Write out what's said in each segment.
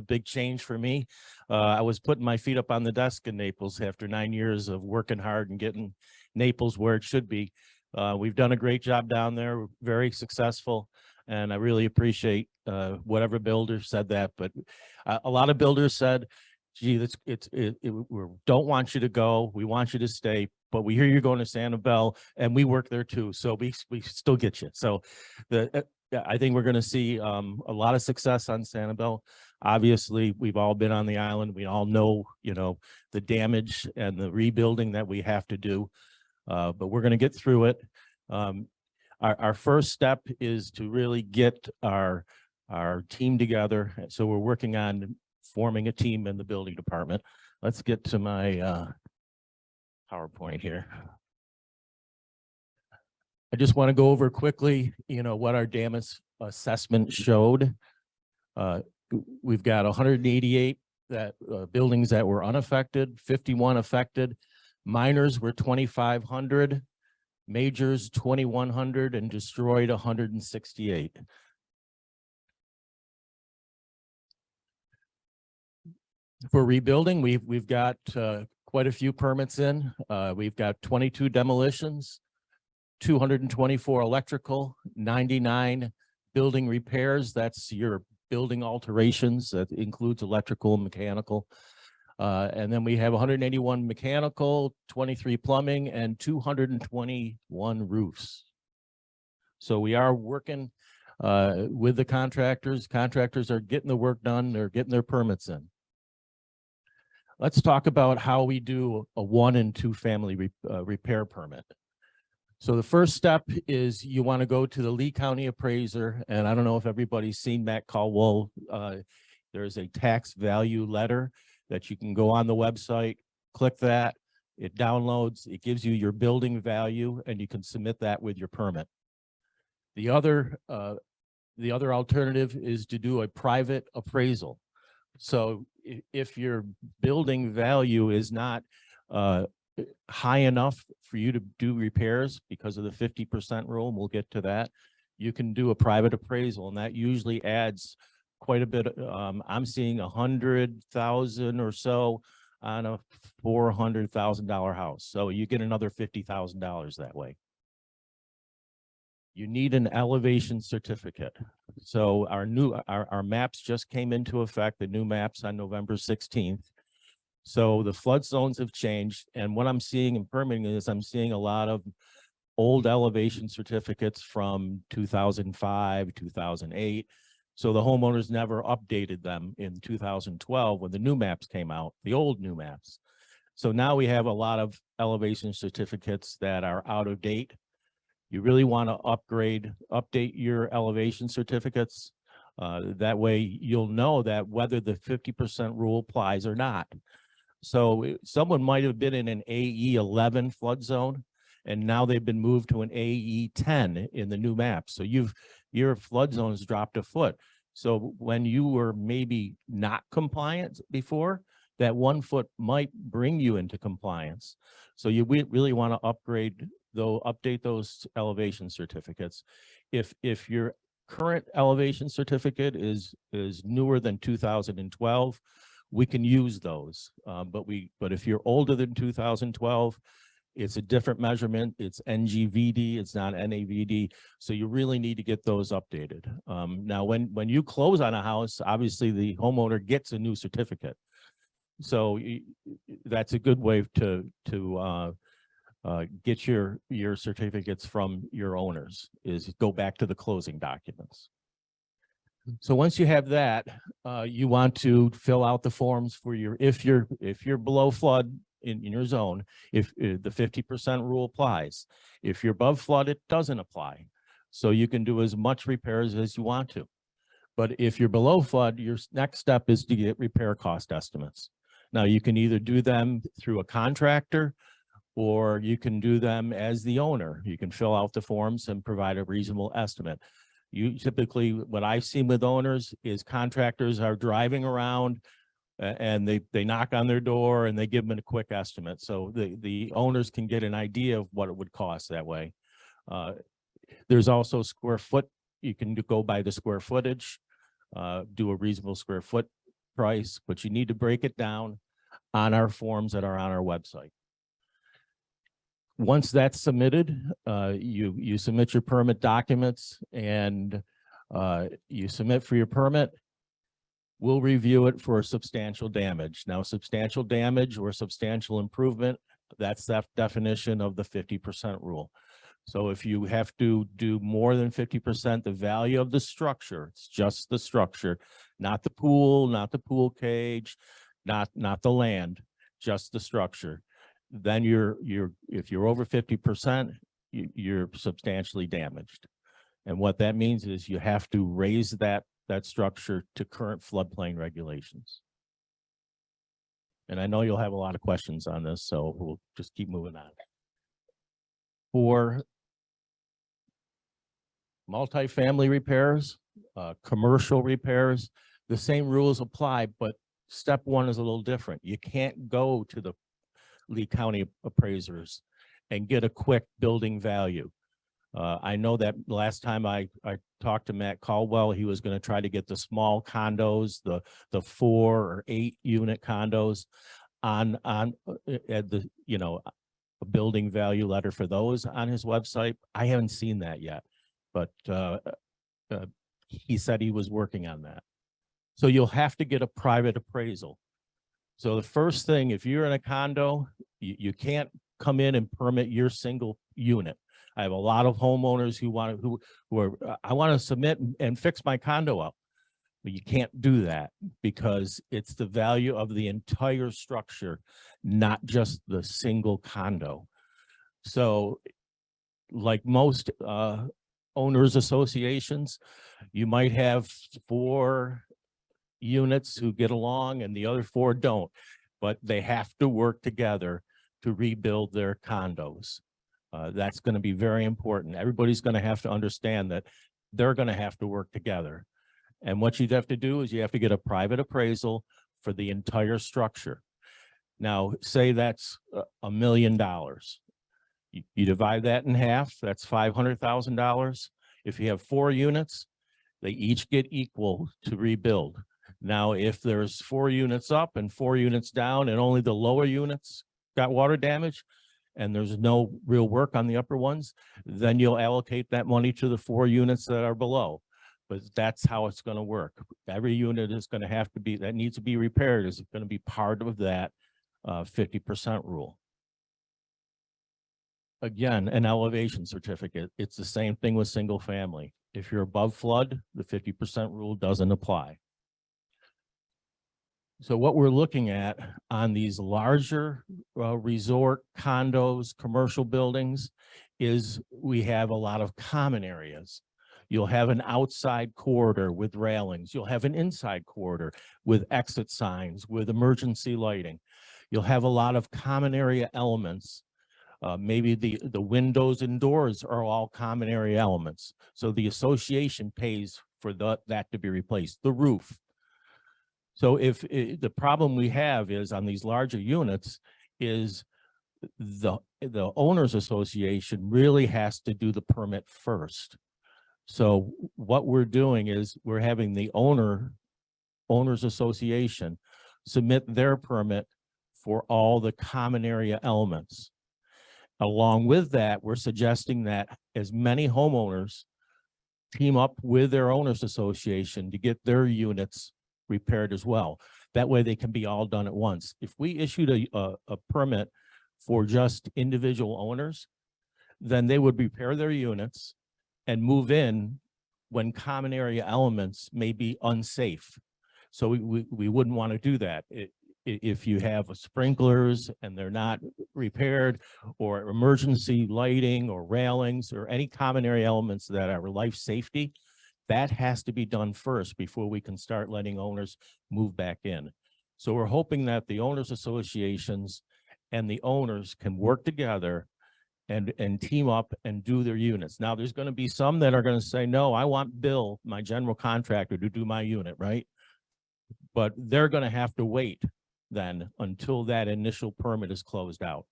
big change for me. I was putting my feet up on the desk in Naples after 9 years of working hard and getting Naples where it should be. We've done a great job down there, very successful, and I really appreciate whatever builder said that. But a lot of builders said, gee, we don't want you to go. We want you to stay, but we hear you're going to Sanibel, and we work there too. So we still get you. So I think we're going to see a lot of success on Sanibel. Obviously, we've all been on the island. We all know, the damage and the rebuilding that we have to do, but we're going to get through it. Our first step is to really get our team together. So we're working on forming a team in the building department. Let's get to my PowerPoint here. I just want to go over quickly, what our damage assessment showed. We've got 188 buildings that were unaffected, 51 affected. Minors were 2,500, majors 2,100, and destroyed 168. For rebuilding, we've got quite a few permits in. We've got 22 demolitions, 224 electrical, 99 building repairs. That's your building alterations. That includes electrical and mechanical. And then we have 181 mechanical, 23 plumbing, and 221 roofs. So we are working with the contractors. Contractors are getting the work done. They're getting their permits in. Let's talk about how we do a 1 and 2 family repair permit. So the first step is you want to go to the Lee County appraiser, and I don't know if everybody's seen Matt Caldwell. There's a tax value letter that you can go on the website, click that, it downloads, it gives you your building value, and you can submit that with your permit. The other alternative is to do a private appraisal. So if your building value is not high enough for you to do repairs because of the 50% rule, and we'll get to that, you can do a private appraisal, and that usually adds quite a bit. I'm seeing 100,000 or so on a $400,000 house. So you get another $50,000 that way. You need an elevation certificate. So our maps just came into effect, the new maps on November 16th. So the flood zones have changed. And what I'm seeing in permitting is I'm seeing a lot of old elevation certificates from 2005, 2008. So the homeowners never updated them in 2012 when the new maps came out, the old new maps. So now we have a lot of elevation certificates that are out of date. You really want to update your elevation certificates. That way you'll know that whether the 50% rule applies or not. So someone might have been in an AE 11 flood zone, and now they've been moved to an AE 10 in the new map. So your flood zone has dropped a foot. So when you were maybe not compliant before, that 1 foot might bring you into compliance. So you really want to update those elevation certificates. If your current elevation certificate is newer than 2012, we can use those. But if you're older than 2012, it's a different measurement. It's NGVD, it's not NAVD. So you really need to get those updated. Now, when you close on a house, obviously the homeowner gets a new certificate. So that's a good way to get your certificates from your owners, is go back to the closing documents. So once you have that, you want to fill out the forms for if you're below flood in your zone, if the 50% rule applies. If you're above flood, it doesn't apply. So you can do as much repairs as you want to. But if you're below flood, your next step is to get repair cost estimates. Now you can either do them through a contractor, or you can do them as the owner. You can fill out the forms and provide a reasonable estimate. Typically, what I've seen with owners is contractors are driving around and they knock on their door and they give them a quick estimate. So the owners can get an idea of what it would cost that way. There's also square foot. You can go by the square footage, do a reasonable square foot price, but you need to break it down on our forms that are on our website. Once that's submitted, you submit your permit documents and you submit for your permit. We'll review it for substantial damage. Now, substantial damage or substantial improvement, that's that definition of the 50% rule. So if you have to do more than 50% the value of the structure, it's just the structure, not the pool, not the pool cage, not the land, just the structure. Then if you're over 50%, you're substantially damaged. And what that means is you have to raise that structure to current floodplain regulations. And I know you'll have a lot of questions on this, so we'll just keep moving on. For multifamily repairs, commercial repairs, the same rules apply, but step one is a little different. You can't go to the Lee County appraisers and get a quick building value. I know that last time I talked to Matt Caldwell, he was going to try to get the small condos, the 4 or 8 unit condos on at the, you know, a building value letter for those on his website. I haven't seen that yet, but he said he was working on that. So you'll have to get a private appraisal. So the first thing, if you're in a condo, you can't come in and permit your single unit. I have a lot of homeowners who I want to submit and fix my condo up, but you can't do that because it's the value of the entire structure, not just the single condo. So like most owners associations, you might have 4 units who get along and the other 4 don't, but they have to work together to rebuild their condos. That's going to be very important. Everybody's going to have to understand that they're going to have to work together. And what you'd have to do is you have to get a private appraisal for the entire structure. Now, say that's $1 million. You divide that in half, that's $500,000. If you have 4 units, they each get equal to rebuild. Now, if there's 4 units up and 4 units down and only the lower units got water damage and there's no real work on the upper ones, then you'll allocate that money to the 4 units that are below. But that's how it's going to work. Every unit is going to have to be, that needs to be repaired, is going to be part of that 50% rule. Again, an elevation certificate. It's the same thing with single family. If you're above flood, the 50% rule doesn't apply. So what we're looking at on these larger resort condos, commercial buildings, is we have a lot of common areas. You'll have an outside corridor with railings. You'll have an inside corridor with exit signs, with emergency lighting. You'll have a lot of common area elements. Maybe the windows and doors are all common area elements. So the association pays for that to be replaced. The roof. So if the problem we have is on these larger units is the owners association really has to do the permit first. So what we're doing is we're having the owners association submit their permit for all the common area elements. Along with that, we're suggesting that as many homeowners team up with their owners association to get their units repaired as well. That way they can be all done at once. If we issued a permit for just individual owners, then they would repair their units and move in when common area elements may be unsafe. So we wouldn't want to do that. If you have sprinklers and they're not repaired, or emergency lighting or railings or any common area elements that are life safety, that has to be done first before we can start letting owners move back in. So we're hoping that the owners associations and the owners can work together and team up and do their units. Now, there's going to be some that are going to say, no, I want Bill, my general contractor, to do my unit, right? But they're going to have to wait then until that initial permit is closed out.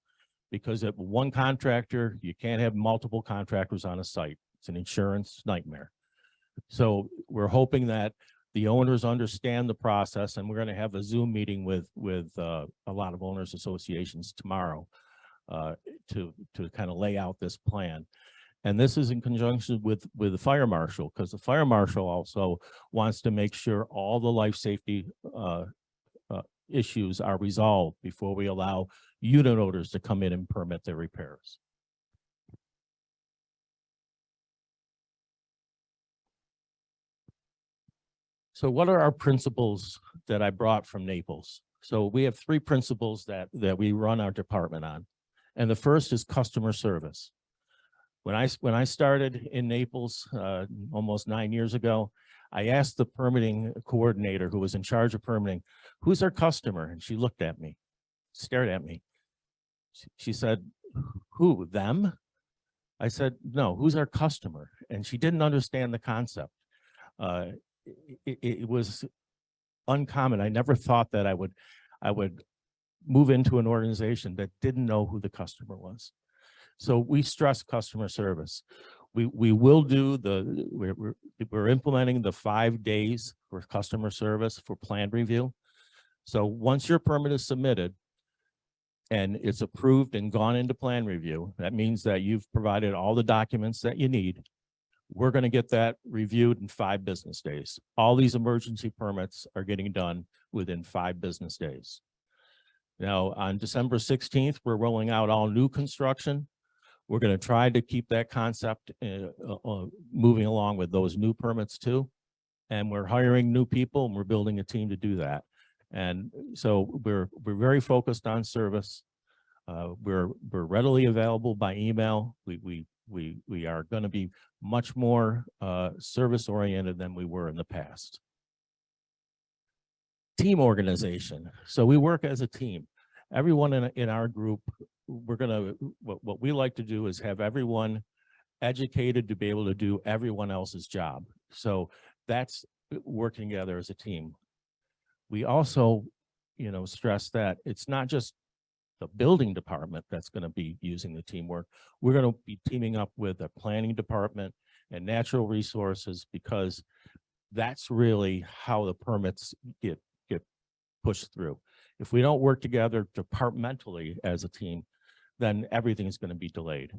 Because at one contractor, you can't have multiple contractors on a site. It's an insurance nightmare. So we're hoping that The owners understand the process, and we're going to have a Zoom meeting with a lot of owners associations tomorrow to kind of lay out this plan. And this is in conjunction with the fire marshal, because the fire marshal also wants to make sure all the life safety issues are resolved before we allow unit owners to come in and permit their repairs. So what are our principles that I brought from Naples? So we have 3 principles that we run our department on. And the first is customer service. When I started in Naples almost 9 years ago, I asked the permitting coordinator who was in charge of permitting, "Who's our customer?" And she looked at me, stared at me. She said, "Who, them?" I said, "No, who's our customer?" And she didn't understand the concept. It was uncommon. I never thought that I would move into an organization that didn't know who the customer was. So we stress customer service. We will do we're implementing the 5 days for customer service for plan review. So once your permit is submitted and it's approved and gone into plan review, that means that you've provided all the documents that you need. We're going to get that reviewed in 5 business days. All these emergency permits are getting done within 5 business days. Now, on December 16th, we're rolling out all new construction. We're going to try to keep that concept moving along with those new permits too. And we're hiring new people, and we're building a team to do that. And so we're very focused on service. We're readily available by email. We are going to be much more service oriented than we were in the past. Team organization. So we work as a team. Everyone in our group, what we like to do is have everyone educated to be able to do everyone else's job. So that's working together as a team. We also, stress that it's not just the building department that's going to be using the teamwork. We're going to be teaming up with the planning department and natural resources, because that's really how the permits get pushed through. If we don't work together departmentally as a team, then everything is going to be delayed.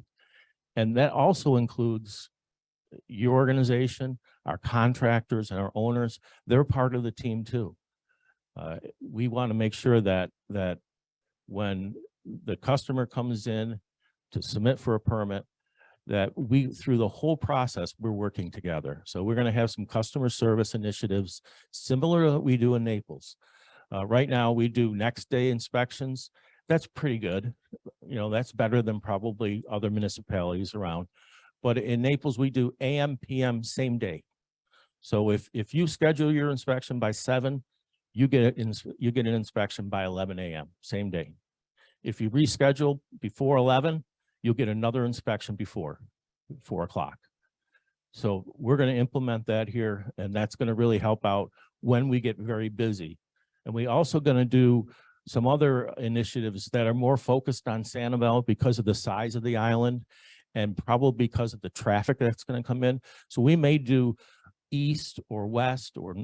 And that also includes your organization, our contractors and our owners. They're part of the team too. We want to make sure that when the customer comes in to submit for a permit, that through the whole process, we're working together. So we're going to have some customer service initiatives similar to what we do in Naples. Right now, we do next day inspections. That's pretty good. That's better than probably other municipalities around. But in Naples, we do AM, PM, same day. So if you schedule your inspection by 7, you get an inspection by 11 a.m., same day. If you reschedule before 11, you'll get another inspection before 4 o'clock. So we're going to implement that here, and that's going to really help out when we get very busy. And we also going to do some other initiatives that are more focused on Sanibel because of the size of the island and probably because of the traffic that's going to come in. So we may do east or west or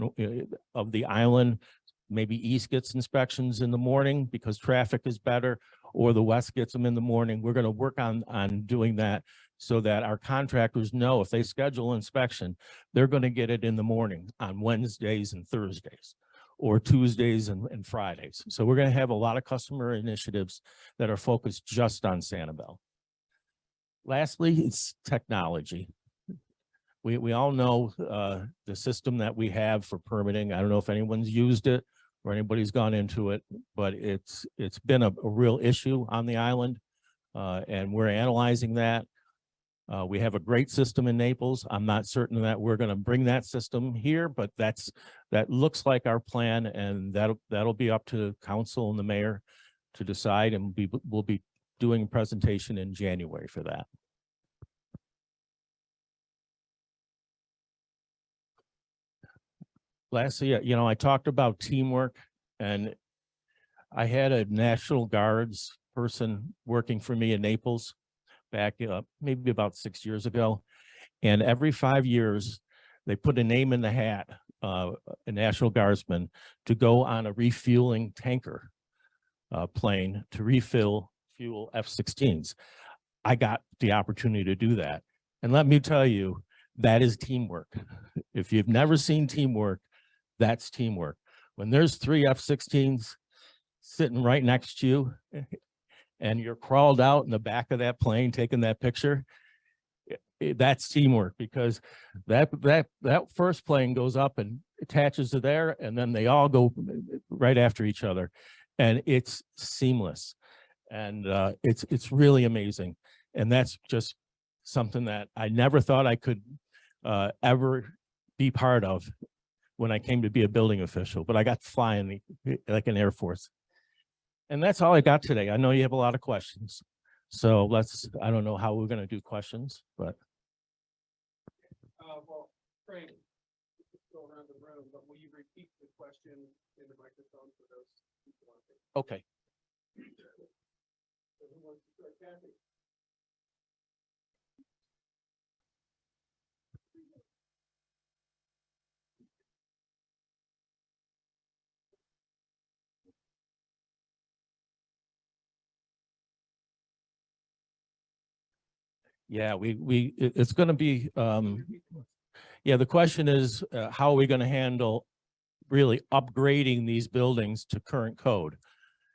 of the island. Maybe east gets inspections in the morning because traffic is better, or the west gets them in the morning. We're going to work on doing that so that our contractors know if they schedule inspection, they're going to get it in the morning on Wednesdays and Thursdays, or Tuesdays and Fridays. So we're going to have a lot of customer initiatives that are focused just on Sanibel. Lastly, it's technology. We all know the system that we have for permitting. I don't know if anyone's used it or anybody's gone into it, but it's been a real issue on the island, and we're analyzing that. We have a great system in Naples. I'm not certain that we're going to bring that system here, but that looks like our plan, and that'll be up to council and the mayor to decide, and we'll be doing a presentation in January for that. Lastly, I talked about teamwork, and I had a National Guards person working for me in Naples back maybe about 6 years ago. And every 5 years, they put a name in the hat a National Guardsman to go on a refueling tanker plane to refill fuel F-16s. I got the opportunity to do that. And let me tell you, that is teamwork. If you've never seen teamwork, that's teamwork. When there's 3 F-16s sitting right next to you and you're crawled out in the back of that plane taking that picture, that's teamwork, because that first plane goes up and attaches to there, and then they all go right after each other, and it's seamless, and it's really amazing. And that's just something that I never thought I could ever be part of when I came to be a building official, but I got flying like an Air Force. And that's all I got today. I know you have a lot of questions. So I don't know how we're going to do questions, but. Well, Frank, go around the room, but will you repeat the question in the microphone for those people on there? Okay. So who wants to start? Kathy? Yeah, it's going to be, yeah, the question is, how are we going to handle really upgrading these buildings to current code?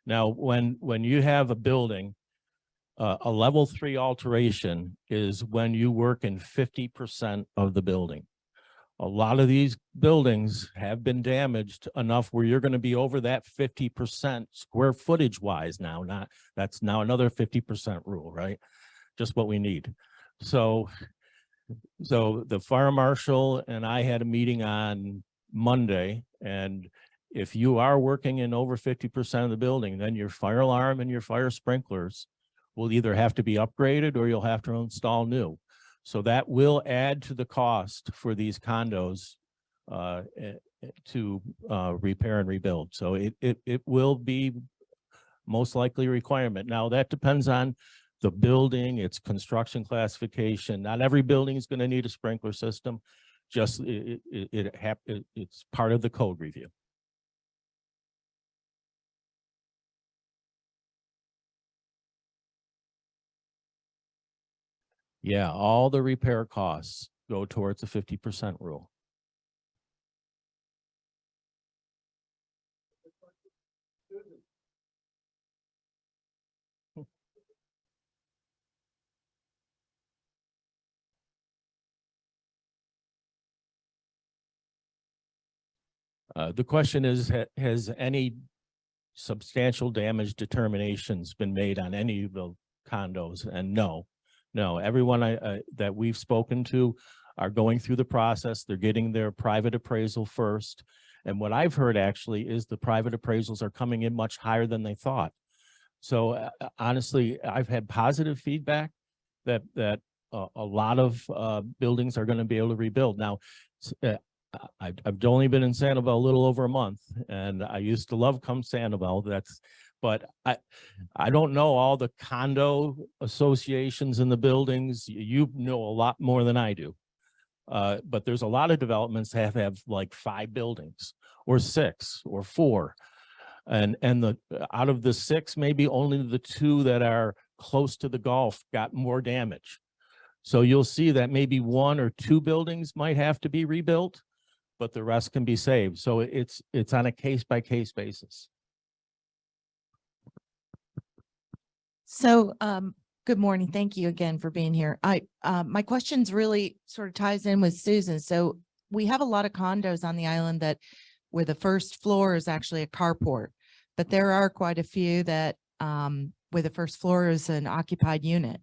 Now, when you have a building, a level 3 alteration is when you work in 50% of the building. A lot of these buildings have been damaged enough where you're going to be over that 50% square footage wise now. That's now another 50% rule, right? Just what we need. So the fire marshal and I had a meeting on Monday, and if you are working in over 50% of the building, then your fire alarm and your fire sprinklers will either have to be upgraded or you'll have to install new. So that will add to the cost for these condos to repair and rebuild. So it will be most likely a requirement. Now that depends on the building, its construction classification. Not every building is going to need a sprinkler system. Just it's part of the code review. Yeah, all the repair costs go towards the 50% rule. The question is, has any substantial damage determinations been made on any of the condos? And no, everyone that we've spoken to are going through the process. They're getting their private appraisal first. And what I've heard actually is the private appraisals are coming in much higher than they thought. So honestly, I've had positive feedback that a lot of buildings are going to be able to rebuild. Now, I've only been in Sanibel a little over a month, and I used to love come Sanibel. But I don't know all the condo associations in the buildings. You know a lot more than I do. But there's a lot of developments that have like 5 buildings or 6 or 4. And out of the 6, maybe only the 2 that are close to the Gulf got more damage. So you'll see that maybe 1 or 2 buildings might have to be rebuilt, but the rest can be saved. So it's on a case-by-case basis. So good morning. Thank you again for being here. My questions really sort of ties in with Susan. So we have a lot of condos on the island where the first floor is actually a carport, but there are quite a few that where the first floor is an occupied unit.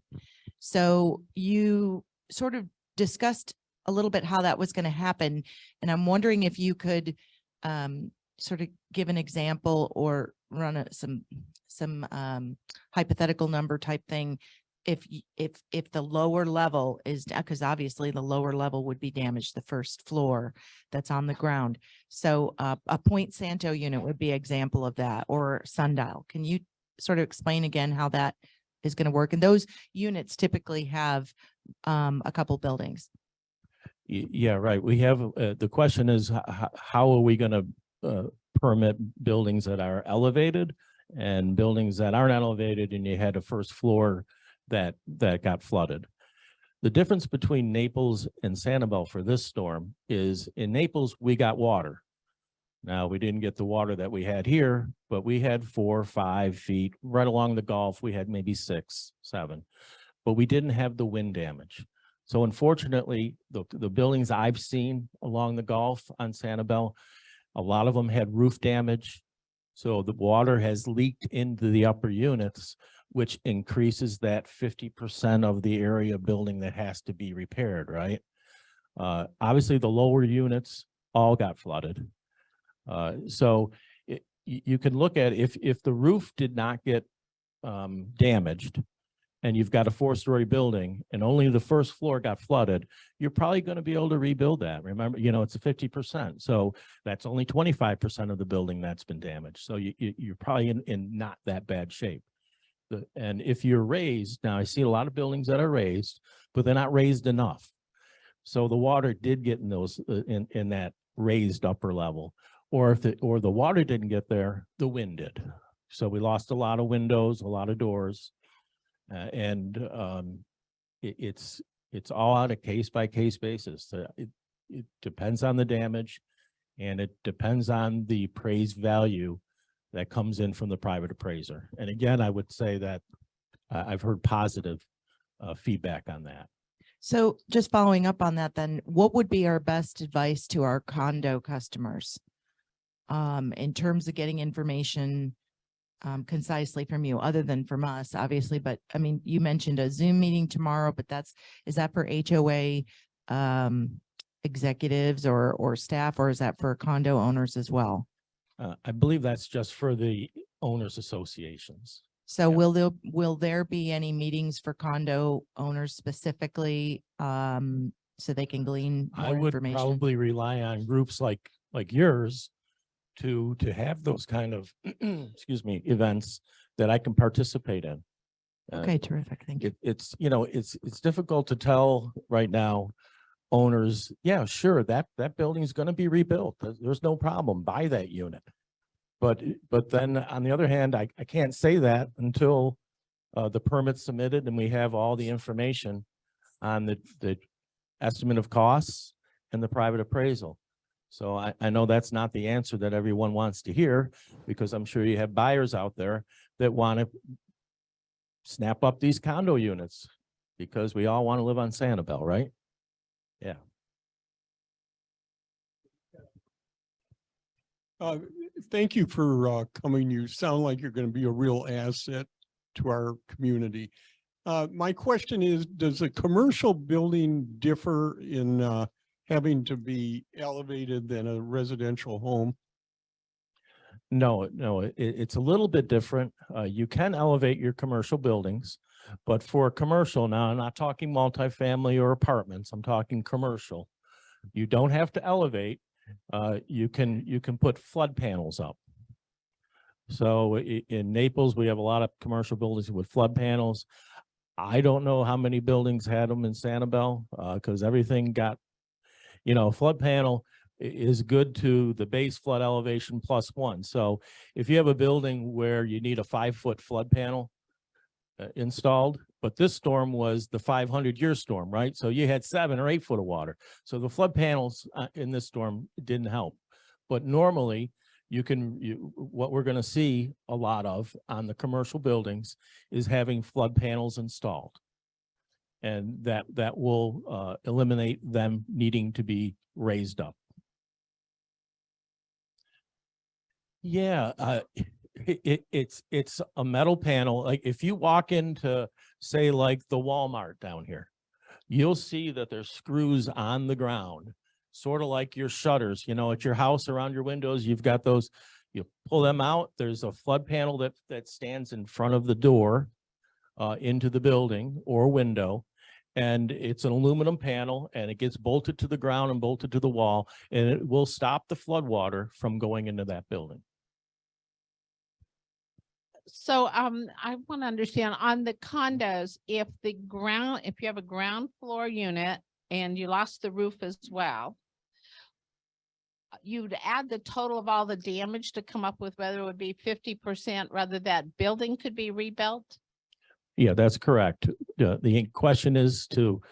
So you sort of discussed a little bit how that was going to happen. And I'm wondering if you could sort of give an example or run some hypothetical number type thing. If the lower level is, because obviously the lower level would be damaged, the first floor that's on the ground. So a Point Santo unit would be an example of that, or Sundial. Can you sort of explain again how that is going to work? And those units typically have a couple buildings. Yeah, right. We have, the question is, how are we gonna permit buildings that are elevated and buildings that aren't elevated, and you had a first floor that got flooded? The difference between Naples and Sanibel for this storm is in Naples, we got water. Now, we didn't get the water that we had here, but we had 4 or 5 feet right along the Gulf. We had maybe 6, 7, but we didn't have the wind damage. So unfortunately, the buildings I've seen along the Gulf on Sanibel, a lot of them had roof damage. So the water has leaked into the upper units, which increases that 50% of the area building that has to be repaired, right? Obviously, the lower units all got flooded. So you can look at if the roof did not get damaged, and you've got a 4-story building and only the first floor got flooded, you're probably going to be able to rebuild that. Remember, it's a 50%. So that's only 25% of the building that's been damaged. So you're probably in not that bad shape. And if you're raised, now I see a lot of buildings that are raised, but they're not raised enough. So the water did get in those in that raised upper level, or if the water didn't get there, the wind did. So we lost a lot of windows, a lot of doors. It's all on a case by case basis. It depends on the damage, and it depends on the appraised value that comes in from the private appraiser. And again, I would say that I've heard positive feedback on that. So just following up on that, then what would be our best advice to our condo customers in terms of getting information concisely from you, other than from us, obviously? But I mean, you mentioned a Zoom meeting tomorrow, but is that for HOA executives or staff, or is that for condo owners as well? I believe that's just for the owners associations. So Yeah. will there be any meetings for condo owners specifically so they can glean I more would information? probably rely on groups like yours to have those kind of excuse me, events that I can participate in. Okay, terrific. Thank you. It's difficult to tell right now owners, yeah, sure, that building is going to be rebuilt. There's no problem. Buy that unit. But then on the other hand, I can't say that until the permit's submitted and we have all the information on the estimate of costs and the private appraisal. So I know that's not the answer that everyone wants to hear, because I'm sure you have buyers out there that want to snap up these condo units because we all want to live on Sanibel, right? Yeah. Thank you for coming. You sound like you're going to be a real asset to our community. My question is, does a commercial building differ in having to be elevated than a residential home? No, it's a little bit different. You can elevate your commercial buildings, but for a commercial, now I'm not talking multifamily or apartments, I'm talking commercial. You don't have to elevate. You can put flood panels up. So in Naples, we have a lot of commercial buildings with flood panels. I don't know how many buildings had them in Sanibel, because everything got, flood panel is good to the base flood elevation +1. So if you have a building where you need a 5-foot flood panel installed, but this storm was the 500-year storm, right? So you had 7 or 8 foot of water. So the flood panels in this storm didn't help. But normally what we're going to see a lot of on the commercial buildings is having flood panels installed. And that will eliminate them needing to be raised up. Yeah, it's a metal panel. Like if you walk into, say, like the Walmart down here, you'll see that there's screws on the ground, sort of like your shutters, at your house around your windows. You've got those, you pull them out. There's a flood panel that stands in front of the door into the building or window. And it's an aluminum panel, and it gets bolted to the ground and bolted to the wall, and it will stop the flood water from going into that building. So I want to understand on the condos, if you have a ground floor unit and you lost the roof as well, you'd add the total of all the damage to come up with whether it would be 50% rather that building could be rebuilt? Yeah, that's correct. The question is do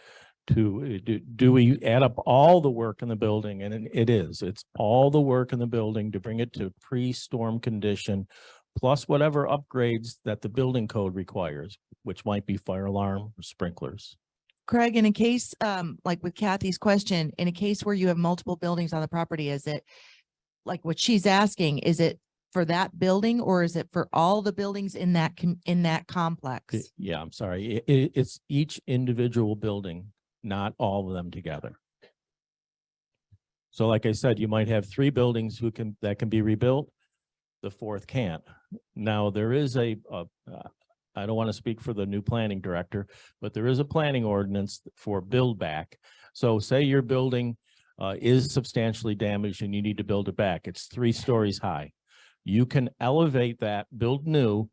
we add up all the work in the building? And it's all the work in the building to bring it to pre-storm condition, plus whatever upgrades that the building code requires, which might be fire alarm or sprinklers. Craig, in a case, like with Kathy's question, in a case where you have multiple buildings on the property, is it like what she's asking, is it for that building or is it for all the buildings in that, in that complex? Yeah, I'm sorry. It's each individual building, not all of them together. So like I said, you might have 3 buildings that can be rebuilt. The 4th can't. Now, there is I don't want to speak for the new planning director, but there is a planning ordinance for build back. So say your building is substantially damaged and you need to build it back. It's 3 stories high. You can elevate that, build new,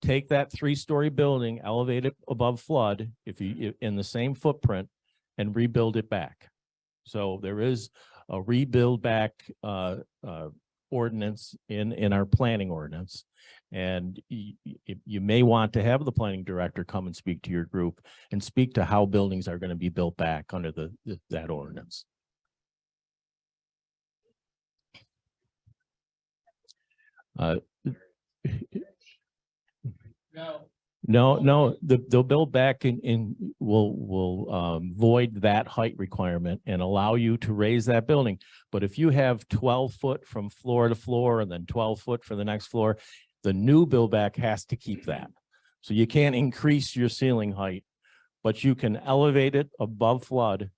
take that 3-story building, elevate it above flood if you in the same footprint and rebuild it back. So there is a rebuild back ordinance in our planning ordinance. And you may want to have the planning director come and speak to your group and speak to how buildings are going to be built back under that ordinance. No, they'll build back will void that height requirement and allow you to raise that building. But if you have 12 foot from floor to floor and then 12 foot for the next floor, the new build back has to keep that. So you can't increase your ceiling height, but you can elevate it above flood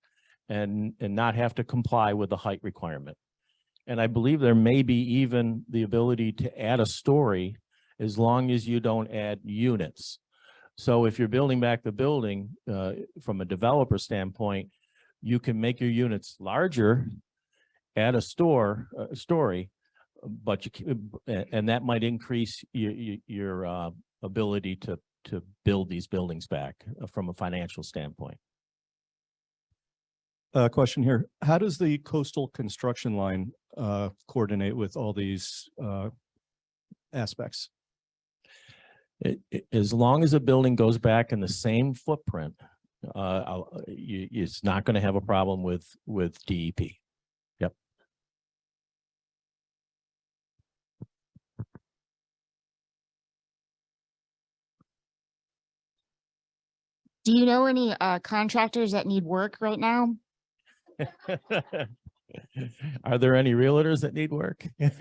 and not have to comply with the height requirement. And I believe there may be even the ability to add a story as long as you don't add units. So if you're building back the building from a developer standpoint, you can make your units larger, add a story, but and that might increase your ability to build these buildings back from a financial standpoint. Question here. How does the coastal construction line coordinate with all these aspects? As long as a building goes back in the same footprint, it's not going to have a problem with DEP. Yep. Do you know any contractors that need work right now? Are there any realtors that need work? Craig,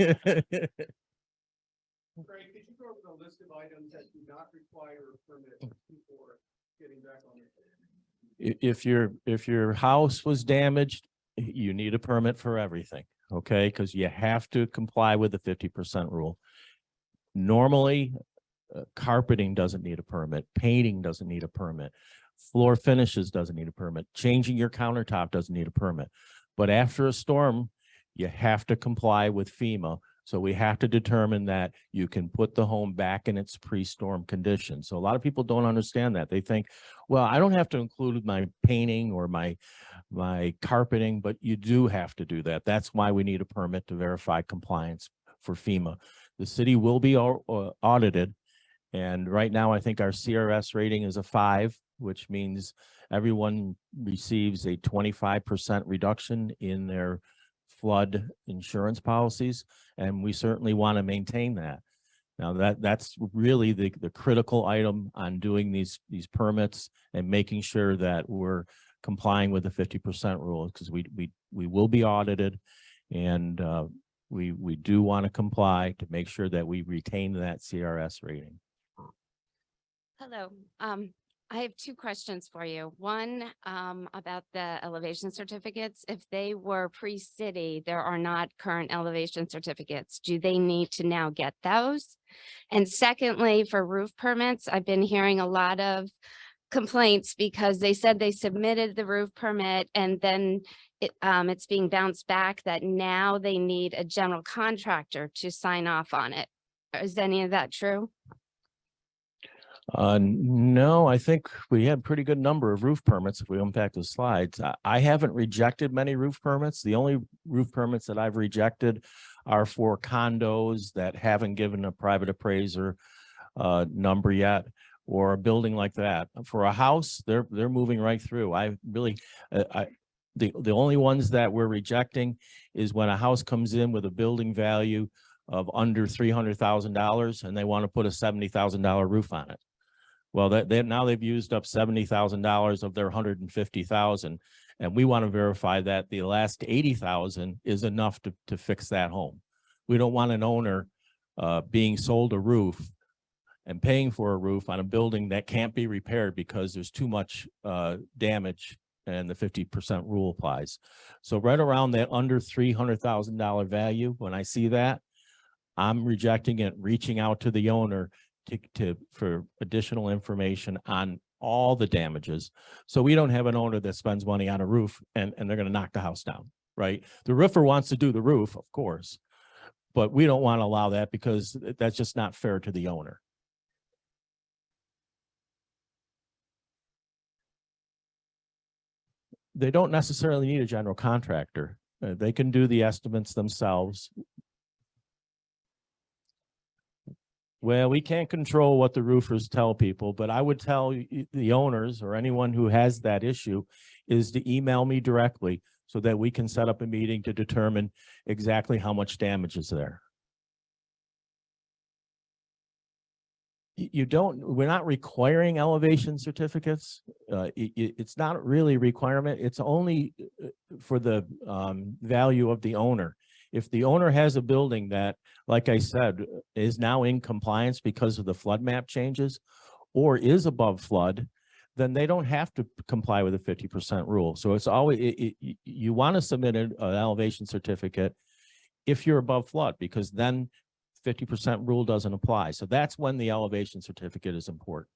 could you go over the list of items that do not require a permit before getting back on it? If your house was damaged, you need a permit for everything, okay? Because you have to comply with the 50% rule. Normally, carpeting doesn't need a permit, painting doesn't need a permit, floor finishes doesn't need a permit, changing your countertop doesn't need a permit. But after a storm, you have to comply with FEMA. So we have to determine that you can put the home back in its pre-storm condition. So a lot of people don't understand that. They think, well, I don't have to include my painting or my carpeting, but you do have to do that. That's why we need a permit to verify compliance for FEMA. The city will be audited. And right now, I think our CRS rating is a 5, which means everyone receives a 25% reduction in their flood insurance policies, and we certainly want to maintain that. Now that's really the critical item on doing these permits and making sure that we're complying with the 50% rule, because we will be audited, and we do want to comply to make sure that we retain that CRS rating. Hello. I have 2 questions for you. One, about the elevation certificates. If they were pre-city, there are not current elevation certificates. Do they need to now get those? And secondly, for roof permits, I've been hearing a lot of complaints because they said they submitted the roof permit and then it's being bounced back that now they need a general contractor to sign off on it. Is any of that true? No, I think we had pretty good number of roof permits. If we unpack the slides, I haven't rejected many roof permits. The only roof permits that I've rejected are for condos that haven't given a private appraiser number yet, or a building like that. For a house, they're moving right through. I really, the only ones that we're rejecting is when a house comes in with a building value of under $300,000 and they want to put a $70,000 roof on it. Well, now they've used up $70,000 of their $150,000, and we want to verify that the last $80,000 is enough to fix that home. We don't want an owner being sold a roof and paying for a roof on a building that can't be repaired because there's too much damage and the 50% rule applies. So right around that under $300,000 value, when I see that, I'm rejecting it, reaching out to the owner for additional information on all the damages. So we don't have an owner that spends money on a roof and they're going to knock the house down, right? The roofer wants to do the roof, of course, but we don't want to allow that because that's just not fair to the owner. They don't necessarily need a general contractor. They can do the estimates themselves. Well, we can't control what the roofers tell people, but I would tell the owners or anyone who has that issue is to email me directly so that we can set up a meeting to determine exactly how much damage is there. We're not requiring elevation certificates. It's not really a requirement. It's only for the value of the owner. If the owner has a building that, like I said, is now in compliance because of the flood map changes or is above flood, then they don't have to comply with a 50% rule. So it's always, you want to submit an elevation certificate if you're above flood, because then 50% rule doesn't apply. So that's when the elevation certificate is important.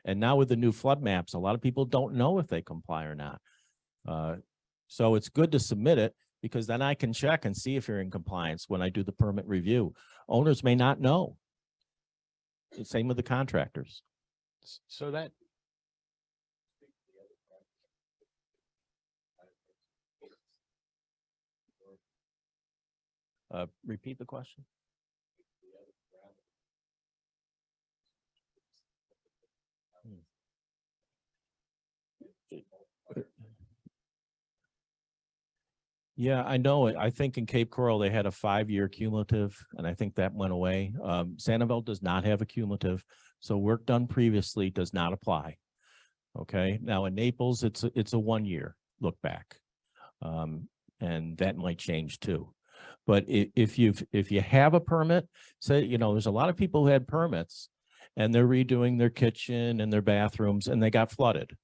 And now with the new flood maps, a lot of people don't know if they comply or not. So it's good to submit it, because then I can check and see if you're in compliance when I do the permit review. Owners may not know. Same with the contractors. So that. Repeat the question. Yeah, I know it. I think in Cape Coral, they had a 5-year cumulative, and I think that went away. Sanibel does not have a cumulative, so work done previously does not apply. Okay, now in Naples, it's a 1-year look back, and that might change too. But if you have a permit, say, there's a lot of people who had permits and they're redoing their kitchen and their bathrooms and they got flooded,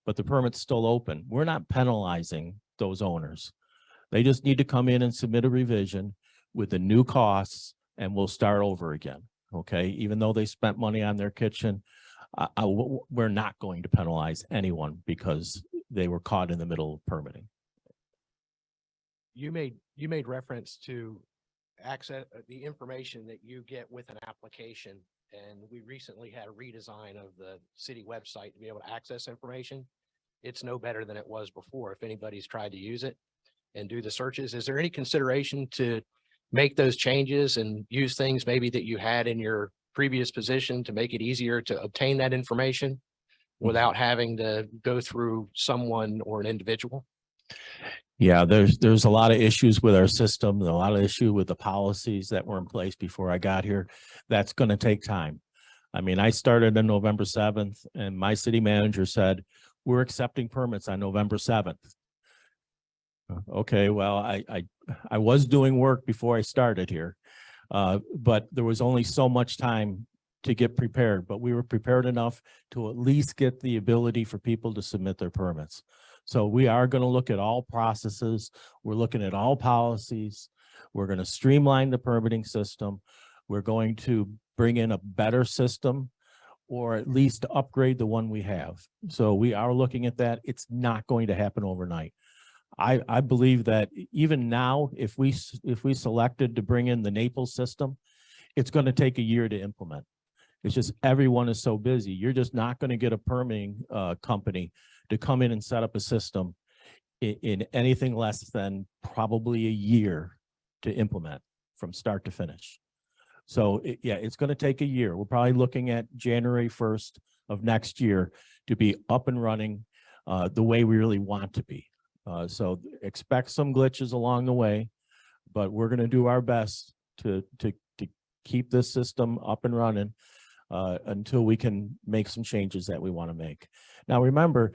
but the permit's still open. We're not penalizing those owners. They just need to come in and submit a revision with the new costs and we'll start over again. Okay, even though they spent money on their kitchen, we're not going to penalize anyone because they were caught in the middle of permitting. You made reference to access the information that you get with an application, and we recently had a redesign of the city website to be able to access information. It's no better than it was before. If anybody's tried to use it and do the searches, is there any consideration to make those changes and use things maybe that you had in your previous position to make it easier to obtain that information without having to go through someone or an individual? Yeah, there's a lot of issues with our system, a lot of issue with the policies that were in place before I got here. That's going to take time. I mean, I started on November 7th and my city manager said, we're accepting permits on November 7th. Okay, well, I was doing work before I started here, but there was only so much time to get prepared, but we were prepared enough to at least get the ability for people to submit their permits. So we are going to look at all processes. We're looking at all policies. We're going to streamline the permitting system. We're going to bring in a better system, or at least upgrade the one we have. So we are looking at that. It's not going to happen overnight. I believe that even now, if we selected to bring in the Naples system, it's going to take a year to implement. It's just everyone is so busy. You're just not going to get a permitting company to come in and set up a system in anything less than probably a year to implement from start to finish. So yeah, it's going to take a year. We're probably looking at January 1st of next year to be up and running the way we really want to be. So expect some glitches along the way, but we're going to do our best to keep this system up and running until we can make some changes that we want to make. Now, remember,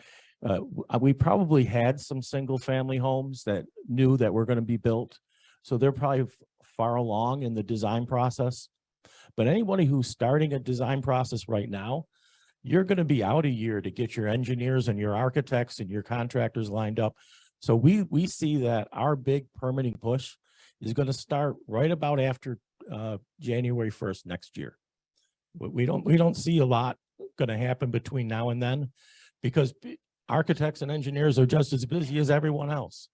we probably had some single family homes that knew that were going to be built. So they're probably far along in the design process. But anybody who's starting a design process right now, you're going to be out a year to get your engineers and your architects and your contractors lined up. So we see that our big permitting push is going to start right about after January 1st next year. We don't see a lot going to happen between now and then, because architects and engineers are just as busy as everyone else.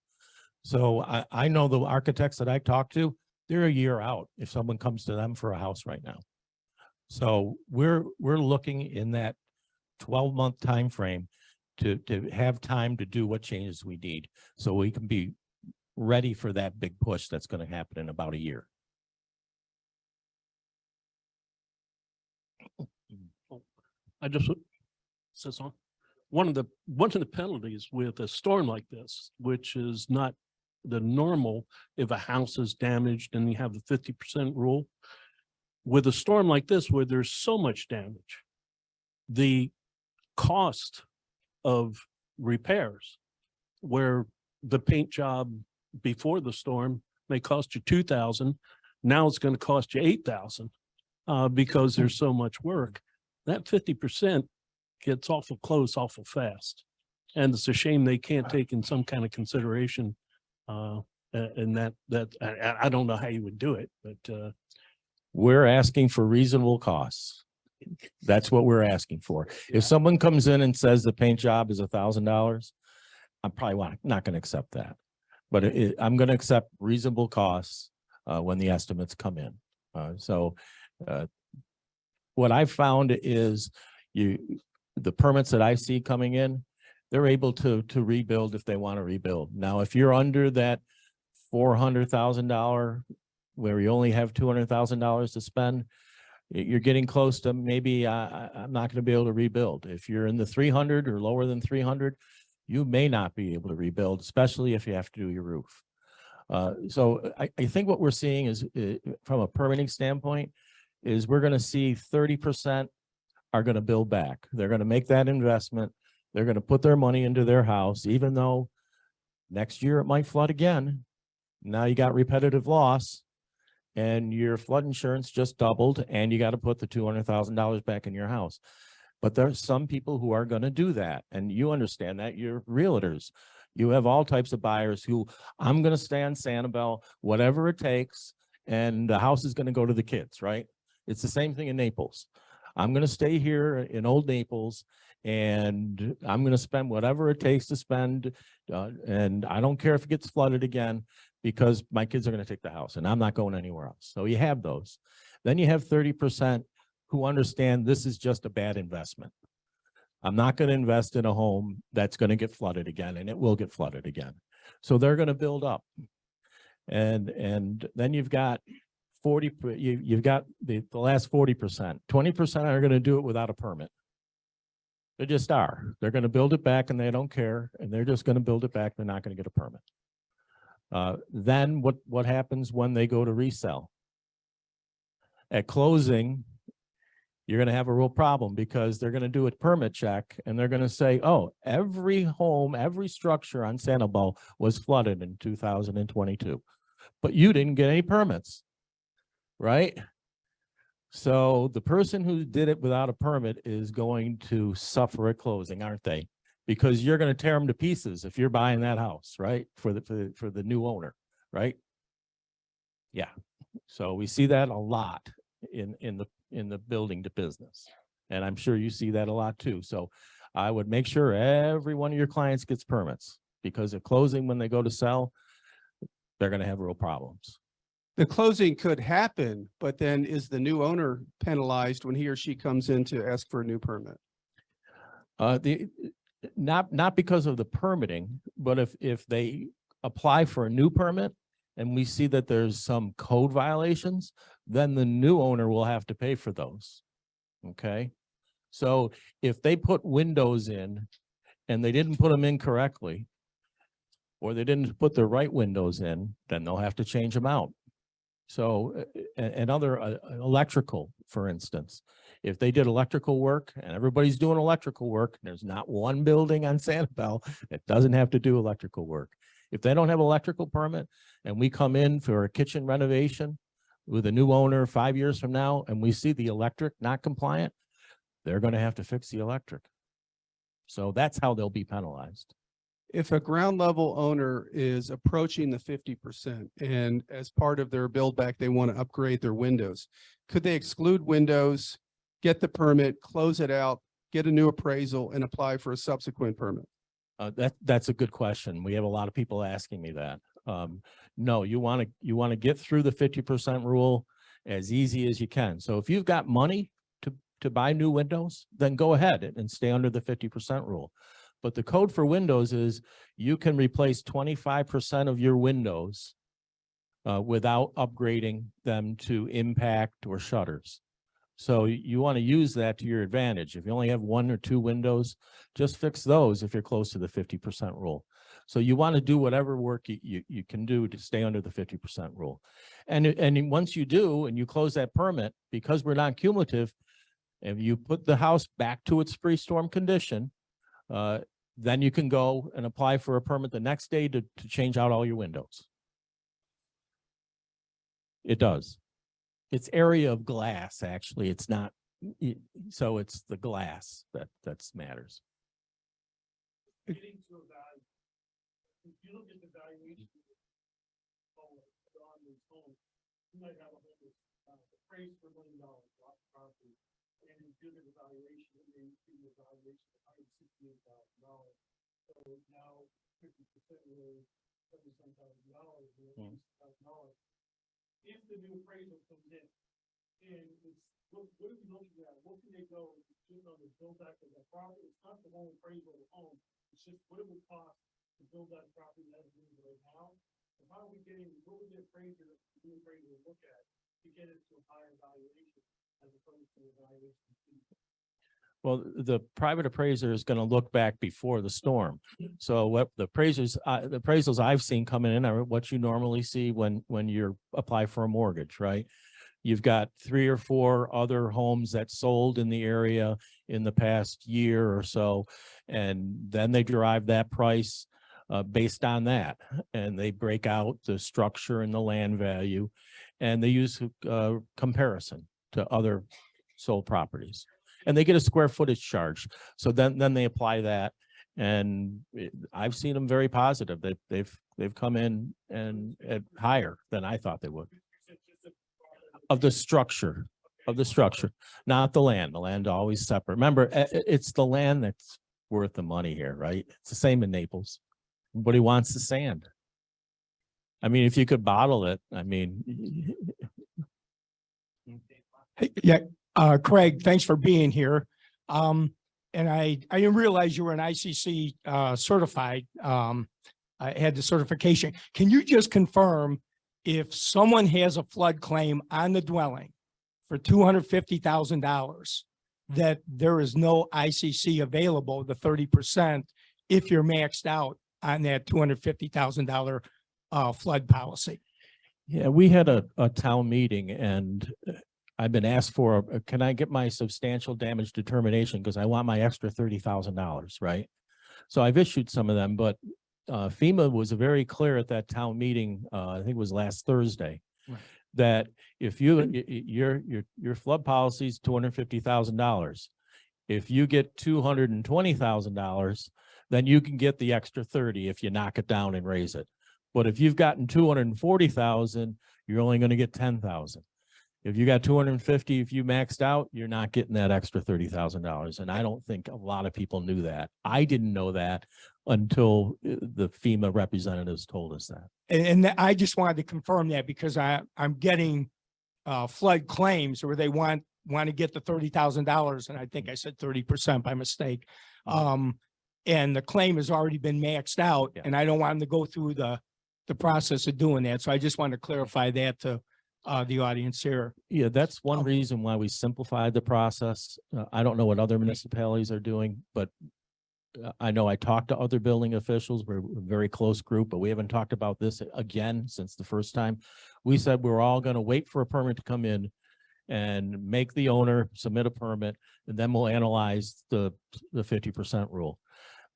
So I know the architects that I talk to, they're a year out if someone comes to them for a house right now. So we're looking in that 12-month time frame to have time to do what changes we need, so we can be ready for that big push that's going to happen in about a year. I just says on one of the penalties with a storm like this, which is not the normal if a house is damaged and you have the 50% rule. With a storm like this, where there's so much damage, the cost of repairs, where the paint job before the storm may cost you $2,000, now it's going to cost you $8,000 because there's so much work. That 50% gets awful close, awful fast. And it's a shame they can't take in some kind of consideration. And I don't know how you would do it, but we're asking for reasonable costs. That's what we're asking for. If someone comes in and says the paint job is $1,000, I'm probably not going to accept that. But I'm going to accept reasonable costs when the estimates come in. What I've found is the permits that I see coming in, they're able to rebuild if they want to rebuild. Now, if you're under that $400,000 where you only have $200,000 to spend, you're getting close to maybe I'm not going to be able to rebuild. If you're in the 300 or lower than 300, you may not be able to rebuild, especially if you have to do your roof. So I think what we're seeing is from a permitting standpoint is we're going to see 30% are going to build back. They're going to make that investment. They're going to put their money into their house, even though next year it might flood again. Now you got repetitive loss and your flood insurance just doubled and you got to put the $200,000 back in your house. But there's some people who are going to do that. And you understand that. You're realtors. You have all types of buyers who I'm going to stay on Sanibel, whatever it takes. And the house is going to go to the kids, right? It's the same thing in Naples. I'm going to stay here in Old Naples and I'm going to spend whatever it takes to spend. And I don't care if it gets flooded again because my kids are going to take the house and I'm not going anywhere else. So you have those. Then you have 30% who understand this is just a bad investment. I'm not going to invest in a home that's going to get flooded again, and it will get flooded again. So they're going to build up. And then you've got 40, you've got the last 40%. 20% are going to do it without a permit. They just are. They're going to build it back and they don't care, and they're just going to build it back. They're not going to get a permit. Then what happens when they go to resell? At closing, you're going to have a real problem because they're going to do a permit check and they're going to say, oh, every home, every structure on Sanibel was flooded in 2022, but you didn't get any permits, right? So the person who did it without a permit is going to suffer at closing, aren't they? Because you're going to tear them to pieces if you're buying that house, right? For the new owner, right? Yeah. So we see that a lot in the building to business. And I'm sure you see that a lot too. So I would make sure every one of your clients gets permits, because at closing, when they go to sell, they're going to have real problems. The closing could happen, but then is the new owner penalized when he or she comes in to ask for a new permit? Not because of the permitting, but if they apply for a new permit and we see that there's some code violations, then the new owner will have to pay for those. Okay? So if they put windows in and they didn't put them in correctly, or they didn't put the right windows in, then they'll have to change them out. So, and other electrical, for instance, if they did electrical work and everybody's doing electrical work, there's not one building on Sanibel that doesn't have to do electrical work. If they don't have electrical permit and we come in for a kitchen renovation with a new owner 5 years from now, and we see the electric not compliant, they're going to have to fix the electric. So that's how they'll be penalized. If a ground level owner is approaching the 50% and as part of their build back, they want to upgrade their windows, could they exclude windows, get the permit, close it out, get a new appraisal and apply for a subsequent permit? That's a good question. We have a lot of people asking me that. No, you want to get through the 50% rule as easy as you can. So if you've got money to buy new windows, then go ahead and stay under the 50% rule. But the code for windows is you can replace 25% of your windows without upgrading them to impact or shutters. So you want to use that to your advantage. If you only have 1 or 2 windows, just fix those if you're close to the 50% rule. So you want to do whatever work you can do to stay under the 50% rule. And once you do, and you close that permit, because we're not cumulative, if you put the house back to its pre-storm condition, then you can go and apply for a permit the next day to change out all your windows. It does. It's area of glass, actually. It's not, so it's the glass that matters. Getting to a value. If you look at the valuation on this home, you might have a home that's appraised for $1 million property, and you do the valuation, and then you do the valuation of $168,000. So now 50% is $77,000, $1,000. If the new appraisal comes in, and it's what are we looking at? What can they go just on the build back of that property? It's not the whole appraisal of the home. It's just what it would cost to build that property as it is right now. And how are we getting, what would the new appraiser look at to get it to a higher valuation as opposed to a valuation? Well, the private appraiser is going to look back before the storm. So what the appraisals I've seen coming in are what you normally see when you apply for a mortgage, right? You've got 3 or 4 other homes that sold in the area in the past year or so, and then they derive that price based on that, and they break out the structure and the land value, and they use comparison to other sold properties. And they get a square footage charge. So then they apply that, and I've seen them very positive. They've come in and at higher than I thought they would. Of the structure, not the land. The land always separate. Remember, it's the land that's worth the money here, right? It's the same in Naples. Everybody wants the sand. I mean, if you could bottle it, I mean. Yeah. Craig, thanks for being here. And I didn't realize you were an ICC certified. I had the certification. Can you just confirm if someone has a flood claim on the dwelling for $250,000, that there is no ICC available, the 30%, if you're maxed out on that $250,000 flood policy? Yeah, we had a town meeting, and I've been asked for, can I get my substantial damage determination? Because I want my extra $30,000, right? So I've issued some of them, but FEMA was very clear at that town meeting, I think it was last Thursday, right, that if your flood policy is $250,000, if you get $220,000, then you can get the extra 30 if you knock it down and raise it. But if you've gotten $240,000, you're only going to get $10,000. If you got 250, if you maxed out, you're not getting that extra $30,000. And I don't think a lot of people knew that. I didn't know that until the FEMA representatives told us that. And I just wanted to confirm that because I'm getting flood claims where they want to get the $30,000, and I think I said 30% by mistake. And the claim has already been maxed out, Yeah. and I don't want them to go through the process of doing that. So I just want to clarify that to the audience here. Yeah, that's one Oh. reason why we simplified the process. I don't know what other municipalities are doing, but I know I talked to other building officials. We're a very close group, but we haven't talked about this again since the first time. We said we're all going to wait for a permit to come in and make the owner submit a permit, and then we'll analyze the 50% rule.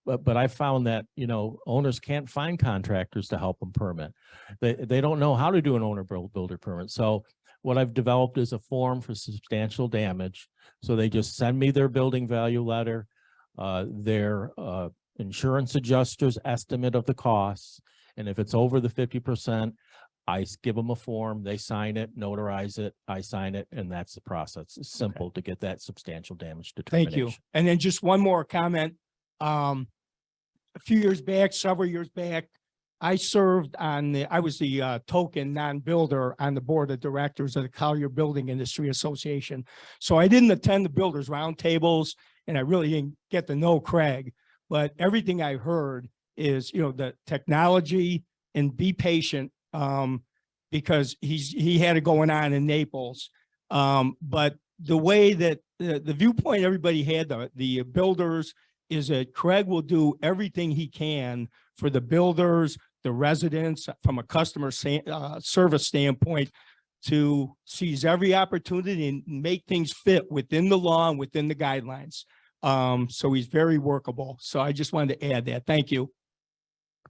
But I found that, you know, owners can't find contractors to help them permit. They don't know how to do an owner builder permit. So what I've developed is a form for substantial damage. So they just send me their building value letter, their insurance adjuster's estimate of the costs. And if it's over the 50%, I give them a form, they sign it, notarize it, I sign it, and that's the process. It's simple to get that substantial damage determination. Thank you. And then just one more comment. A few years back, several years back, I served I was the token non-builder on the board of directors of the Collier Building Industry Association. So I didn't attend the builders roundtables, and I really didn't get to know Craig, but everything I heard is, you know, the technology and be patient, because he had it going on in Naples. But the way that the viewpoint everybody had, the builders, is that Craig will do everything he can for the builders, the residents, from a customer service standpoint, to seize every opportunity and make things fit within the law and within the guidelines. So he's very workable. So I just wanted to add that. Thank you.